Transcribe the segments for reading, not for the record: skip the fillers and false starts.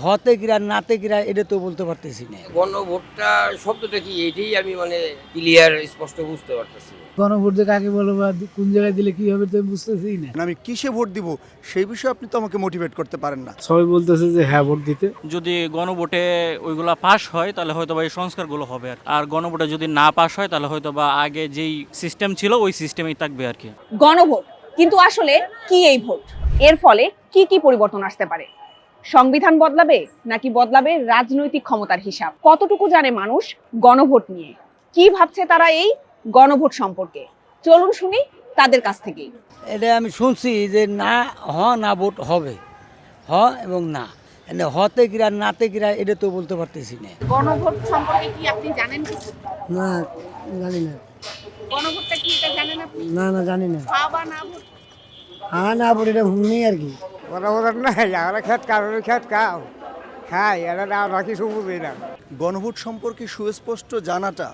হতে কিরা নাতে কিরা এটা তো বলতে পারতেছি না। গণভোটটা শব্দটা কি এটাই আমি ক্লিয়ার স্পষ্ট বুঝতে পারতেছি না। গণভোট যে কাকে বলো বা কোন জায়গায় দিলে কি হবে তো আমি বুঝতেছি না। আমি কিসে ভোট দিব সেই বিষয়ে আপনি তো আমাকে মোটিভেট করতে পারেন না। সবাই বলতেছে যে হ্যাঁ ভোট দিতে। যদি গণভোটে ওইগুলা পাস হয় তাহলে হয়তো বা এই সংস্কারগুলো হবে আর গণভোটে যদি না পাস হয় তাহলে হয়তো বা আগে যেই সিস্টেম ছিল ওই সিস্টেমেই থাকবে আর কি। গণভোট কিন্তু আসলে কি এই ভোট? এর ফলে কি কি পরিবর্তন আসতে পারে? সংবিধান বদলাবে নাকি বদলাবে রাজনৈতিক ক্ষমতার হিসাব? কতটুকু জানে মানুষ গণভোট নিয়ে? কি ভাবছে তারা এই গণভোট সম্পর্কে? চলুন শুনি তাদের কাছ থেকেই। এটা আমি শুনছি যে না না ভোট হবে, এবং না, হতে কিরা নাতে কিরা এটা তো বলতে পারতেছি না। গণভোট সম্পর্কে কি আপনি জানেন কিছু? না জানি না। গণভোটটা কি এটা জানেন আপনি? না জানি না। হ্যাঁ বা না ভোট? হ্যাঁ না ভোট এটা ভুল নেই আর কি। গণভোট নাই, আমরা খেত কারোর খেত খাও খাই, এরা না আমরা কিছু বুঝি না। গণভোট সম্পর্কে সুস্পষ্ট জানাটা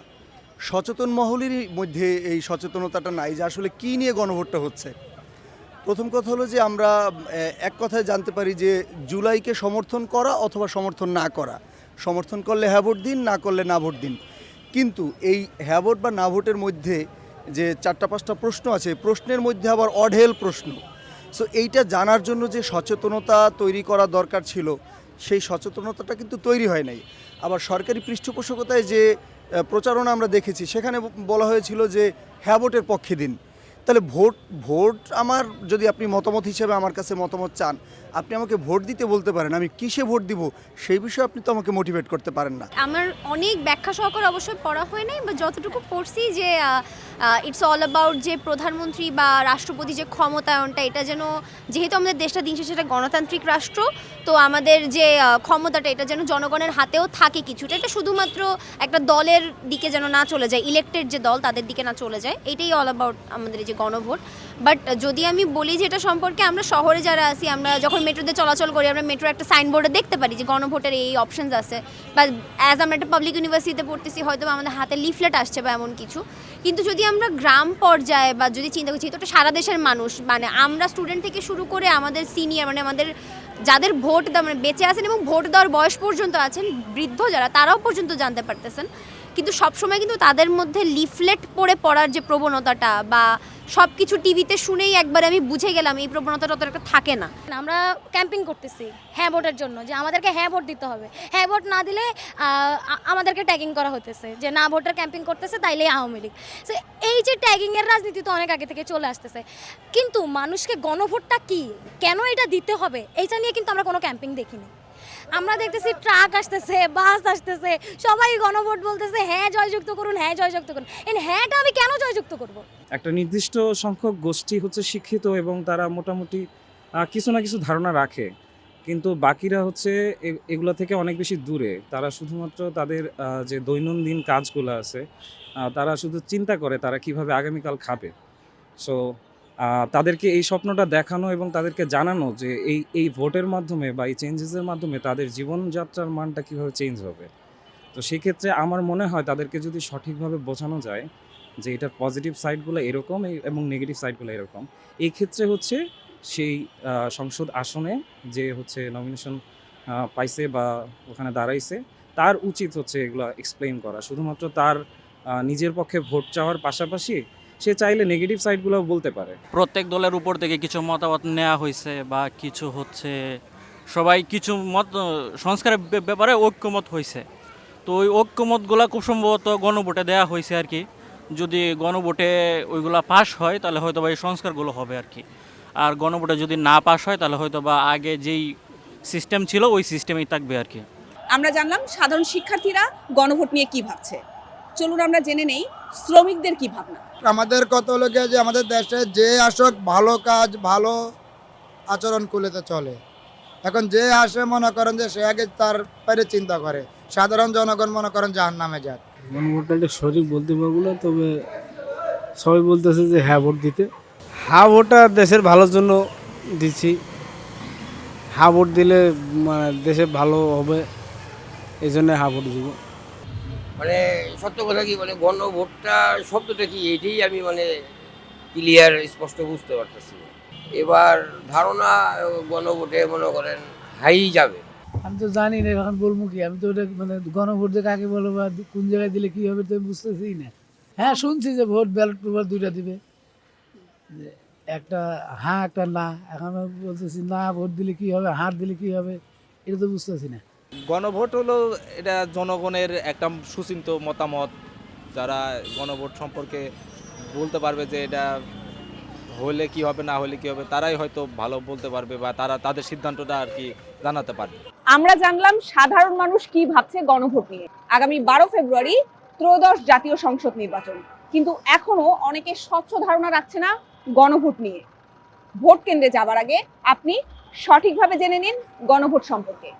সচেতন মহলেরই মধ্যে এই সচেতনতাটা নাই যে আসলে কী নিয়ে গণভোটটা হচ্ছে। প্রথম কথা হলো যে আমরা এক কথায় জানতে পারি যে জুলাইকে সমর্থন করা অথবা সমর্থন না করা। সমর্থন করলে হ্যাঁ ভোট দিন, না করলে না ভোট দিন। কিন্তু এই হ্যাঁ ভোট বা না ভোটের মধ্যে যে 4-5টা প্রশ্ন আছে, প্রশ্নের মধ্যে আবার অঢেল প্রশ্ন। সো এইটা জানার জন্য যে সচেতনতা তৈরি করা দরকার ছিল সেই সচেতনতাটা কিন্তু তৈরি হয় নাই। আবার সরকারি পৃষ্ঠপোষকতায় যে প্রচারণা আমরা দেখেছি সেখানে বলা হয়েছিল যে হ্যাঁ ভোটের পক্ষে দিন। তাহলে ভোট আমার যদি আপনি মতামত হিসেবে আমার কাছে মতামত চান, আপনি আমাকে ভোট দিতে বলতে পারেন। আমি কিসে ভোট দিব সেই বিষয়ে আপনি তো আমাকে মোটিভেট করতে পারেন না। আমার অনেক ব্যাখ্যা সহকারে অবশ্যই পড়া হয় নাই, বা যতটুকু পড়ছি যে ইটস অল অ্যাবাউট যে প্রধানমন্ত্রী বা রাষ্ট্রপতি যে ক্ষমতায়নটা, এটা যেন, যেহেতু আমাদের দেশটা দিন শেষে একটা গণতান্ত্রিক রাষ্ট্র, তো আমাদের যে ক্ষমতাটা এটা যেন জনগণের হাতেও থাকে কিছুটা। এটা শুধুমাত্র একটা দলের দিকে যেন না চলে যায়, ইলেক্টেড যে দল তাদের দিকে না চলে যায়, এটাই অল অ্যাবাউট আমাদের এই যে গণভোট। বাট যদি আমি বলি যে এটা সম্পর্কে, আমরা শহরে যারা আছি, আমরা যখন মেট্রোতে চলাচল করি, আমরা মেট্রো একটা সাইনবোর্ডে দেখতে পারি যে গণভোটের এই অপশনস আছে, বা অ্যাজ আমরা একটা পাবলিক ইউনিভার্সিটিতে পড়তেছি, হয়তো আমাদের হাতে লিফলেট আসছে বা এমন কিছু। কিন্তু যদি আমরা গ্রাম পর্যায়ে বা যদি চিন্তা করছি, তো এটা সারা দেশের মানুষ, আমরা স্টুডেন্ট থেকে শুরু করে আমাদের সিনিয়র, আমাদের যাদের ভোট বেঁচে আছেন এবং ভোট দেওয়ার বয়স পর্যন্ত আছেন, বৃদ্ধ যারা, তারাও পর্যন্ত জানতে পারতেছেন। কিন্তু সবসময় কিন্তু তাদের মধ্যে লিফলেট পড়ার যে প্রবণতাটা, বা সব কিছু টিভিতে শুনেই একবার আমি বুঝে গেলাম, এই প্রবণতাটা অত একটা থাকে না। আমরা ক্যাম্পিং করতেছি হ্যাঁ ভোটের জন্য, যে আমাদেরকে হ্যাঁ ভোট দিতে হবে। হ্যাঁ ভোট না দিলে আমাদেরকে ট্যাগিং করা হতেছে, যে না ভোটার ক্যাম্পিং করতেছে তাইলে আওয়ামী লীগ। সো এই যে ট্যাগিংয়ের রাজনীতি তো অনেক আগে থেকে চলে আসতেছে, কিন্তু মানুষকে গণভোটটা কি, কেন এটা দিতে হবে, এইটা নিয়ে কিন্তু আমরা কোনো ক্যাম্পিং দেখিনি। আমরা দেখতেছি ট্রাক আসতেছে, বাস আসতেছে, সবাই গণভোট বলতেছে হ্যাঁ জয়যুক্ত করুন, হ্যাঁ জয়যুক্ত করুন। হ্যাঁটা আমি কেন জয়যুক্ত করব? একটা নির্দিষ্ট সংখ্যক গোষ্ঠী হচ্ছে শিক্ষিত এবং তারা মোটামুটি কিছু না কিছু ধারণা রাখে, কিন্তু বাকিরা হচ্ছে এগুলো থেকে অনেক বেশি দূরে। তারা শুধুমাত্র তাদের যে দৈনন্দিন কাজগুলো আছে তারা শুধু চিন্তা করে তারা কিভাবে আগামীকাল খাবে। সো তাদেরকে এই স্বপ্নটা দেখানো এবং তাদেরকে জানানো যে এই ভোটের মাধ্যমে বা এই চেঞ্জেসের মাধ্যমে তাদের জীবনযাত্রার মানটা কীভাবে চেঞ্জ হবে। তো সেক্ষেত্রে আমার মনে হয় তাদেরকে যদি সঠিকভাবে বোঝানো যায় যে এটার পজিটিভ সাইডগুলো এরকম এবং নেগেটিভ সাইডগুলো এরকম, এই ক্ষেত্রে হচ্ছে সেই সংসদ আসনে যে হচ্ছে নমিনেশন পাইছে বা ওখানে দাঁড়াইছে, তার উচিত হচ্ছে এগুলো এক্সপ্লেইন করা। শুধুমাত্র তার নিজের পক্ষে ভোট চাওয়ার পাশাপাশি সে চাইলে নেগেটিভ সাইডগুলো বলতে পারে। প্রত্যেক দলের উপর থেকে কিছু মতামত নেওয়া হয়েছে, বা কিছু হচ্ছে সবাই কিছু সংস্কারের ব্যাপারে ঐক্যমত হয়েছে। তো ওই ঐক্যমতগুলো খুব সম্ভবত গণভোটে দেওয়া হয়েছে আর কি। যদি গণভোটে ওইগুলা পাস হয় তাহলে হয়তো বা এই সংস্কারগুলো হবে আর কি। আর গণভোটে যদি না পাস হয় তাহলে হয়তো বা আগে যেই সিস্টেম ছিল ওই সিস্টেমেই থাকবে আর কি। আমরা জানলাম সাধারণ শিক্ষার্থীরা গণভোট নিয়ে কি ভাবছে। চলুন আমরা জেনে নেই শ্রমিকদের কি ভাবনা। আমাদের কত লোকে যে আমাদের দেশে যে আসক ভালো কাজ ভালো আচরণ করলে চলে। এখন যে আসে মনে করেন যে সে আগে তার বাইরে চিন্তা করে, সাধারণ জনগণ মনে করেন জাহান্নামে যাক। গণভোটটা সঠিক বলতে পারবো না, তবে সবাই বলতেছে যে হ্যাঁ ভোট দিতে। হ্যাঁ ভোটটা দেশের ভালোর জন্য দিচ্ছি। হ্যাঁ ভোট দিলে দেশে ভালো হবে, এই জন্য হ্যাঁ ভোট দিব। সত্য কথা কি গণভোটটা শব্দটা কি এটাই আমি ক্লিয়ার স্পষ্ট বুঝতে পারতেছি না। এবার ধারণা গণভোটে মনে করেন হাই যাবে। আমি তো জানি না, এখন বলবো কি? আমি তো ওটা মানে গণভোট যে কাকে বলো বা কোন জায়গায় দিলে কি হবে তো আমি বুঝতেছি না। হ্যাঁ, শুনছি যে ভোট ব্যালট পেপার 2টা দিবে, যে একটা হ্যাঁ একটা না। এখন আমি বলতেছি না ভোট দিলে কি হবে, হার দিলে কি হবে, এটা তো বুঝতেছি না। গণভোট হলো এটা জনগণের একটা সুচিন্ত মতামত। যারা গণভোট সম্পর্কে বলতে পারবে যে এটা হলে কি হবে না হলে কি হবে, তারাই হয়তো ভালো বলতে পারবে বা তারা তাদের সিদ্ধান্তটা আর কি জানাতে পারবে। আমরা জানলাম সাধারণ মানুষ কি ভাবছে গণভোট নিয়ে। আগামী 12 ফেব্রুয়ারি ত্রয়োদশ জাতীয় সংসদ নির্বাচন, কিন্তু এখনো অনেকে স্বচ্ছ ধারণা রাখছে না গণভোট নিয়ে। ভোট কেন্দ্রে যাবার আগে আপনি সঠিকভাবে জেনে নিন গণভোট সম্পর্কে।